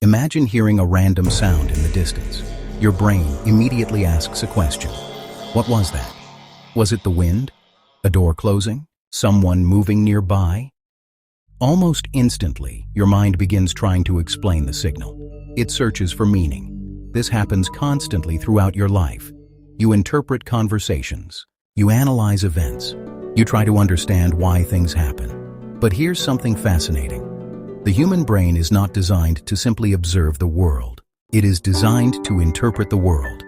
Imagine hearing a random sound in the distance. Your brain immediately asks a question. What was that? Was it the wind? A door closing? Someone moving nearby? Almost instantly, your mind begins trying to explain the signal. It searches for meaning. This happens constantly throughout your life. You interpret conversations. You analyze events. You try to understand why things happen. But here's something fascinating. The human brain is not designed to simply observe the world. It is designed to interpret the world.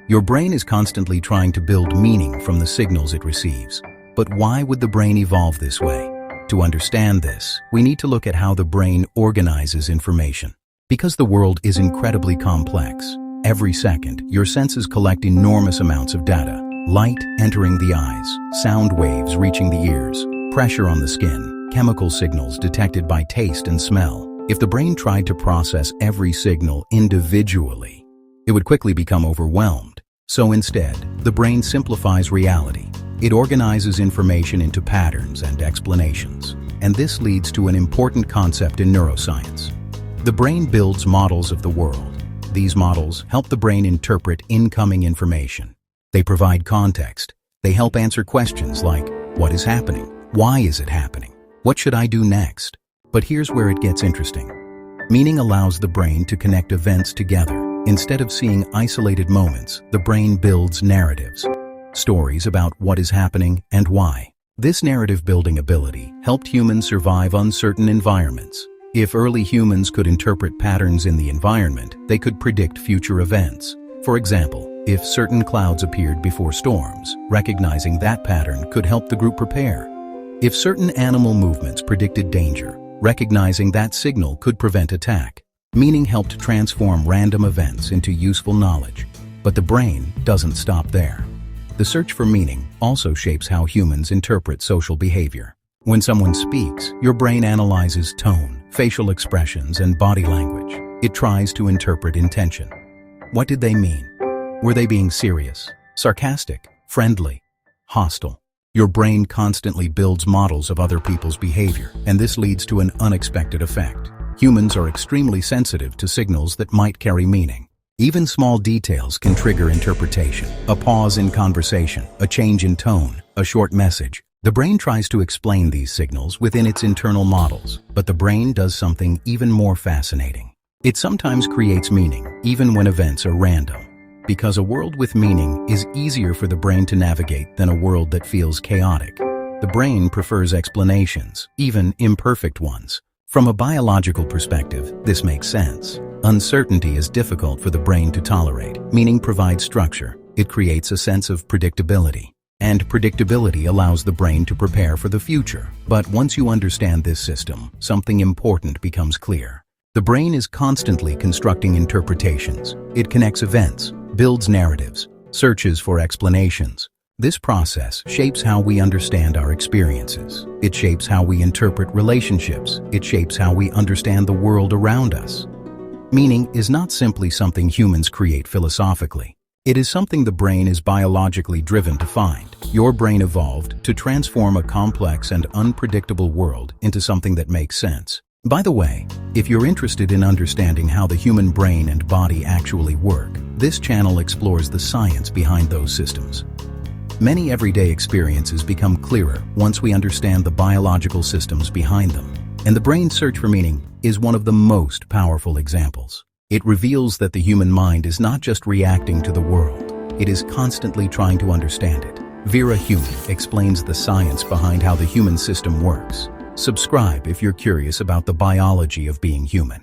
Your brain is constantly trying to build meaning from the signals it receives. But why would the brain evolve this way? To understand this, we need to look at how the brain organizes information. Because the world is incredibly complex, every second, your senses collect enormous amounts of data. Light entering the eyes, sound waves reaching the ears, pressure on the skin, chemical signals detected by taste and smell. If the brain tried to process every signal individually, it would quickly become overwhelmed. So instead, the brain simplifies reality. It organizes information into patterns and explanations. And this leads to an important concept in neuroscience. The brain builds models of the world. These models help the brain interpret incoming information. They provide context. They help answer questions like, what is happening? Why is it happening? What should I do next? But here's where it gets interesting. Meaning allows the brain to connect events together. Instead of seeing isolated moments, the brain builds narratives. Stories about what is happening and why. This narrative-building ability helped humans survive uncertain environments. If early humans could interpret patterns in the environment, they could predict future events. For example, if certain clouds appeared before storms, recognizing that pattern could help the group prepare. If certain animal movements predicted danger, recognizing that signal could prevent attack. Meaning helped transform random events into useful knowledge. But the brain doesn't stop there. The search for meaning also shapes how humans interpret social behavior. When someone speaks, your brain analyzes tone, facial expressions, and body language. It tries to interpret intention. What did they mean? Were they being serious, sarcastic, friendly, hostile? Your brain constantly builds models of other people's behavior, and this leads to an unexpected effect. Humans are extremely sensitive to signals that might carry meaning. Even small details can trigger interpretation. A pause in conversation, a change in tone, a short message. The brain tries to explain these signals within its internal models, but the brain does something even more fascinating. It sometimes creates meaning, even when events are random. Because a world with meaning is easier for the brain to navigate than a world that feels chaotic. The brain prefers explanations, even imperfect ones. From a biological perspective, this makes sense. Uncertainty is difficult for the brain to tolerate. Meaning provides structure. It creates a sense of predictability. And predictability allows the brain to prepare for the future. But once you understand this system, something important becomes clear. The brain is constantly constructing interpretations. It connects events, builds narratives, searches for explanations. This process shapes how we understand our experiences. It shapes how we interpret relationships. It shapes how we understand the world around us. Meaning is not simply something humans create philosophically. It is something the brain is biologically driven to find. Your brain evolved to transform a complex and unpredictable world into something that makes sense. By the way, if you're interested in understanding how the human brain and body actually work, this channel explores the science behind those systems. Many everyday experiences become clearer once we understand the biological systems behind them. And the brain's search for meaning is one of the most powerful examples. It reveals that the human mind is not just reacting to the world, it is constantly trying to understand it. Vera explains the science behind how the human system works. Subscribe if you're curious about the biology of being human.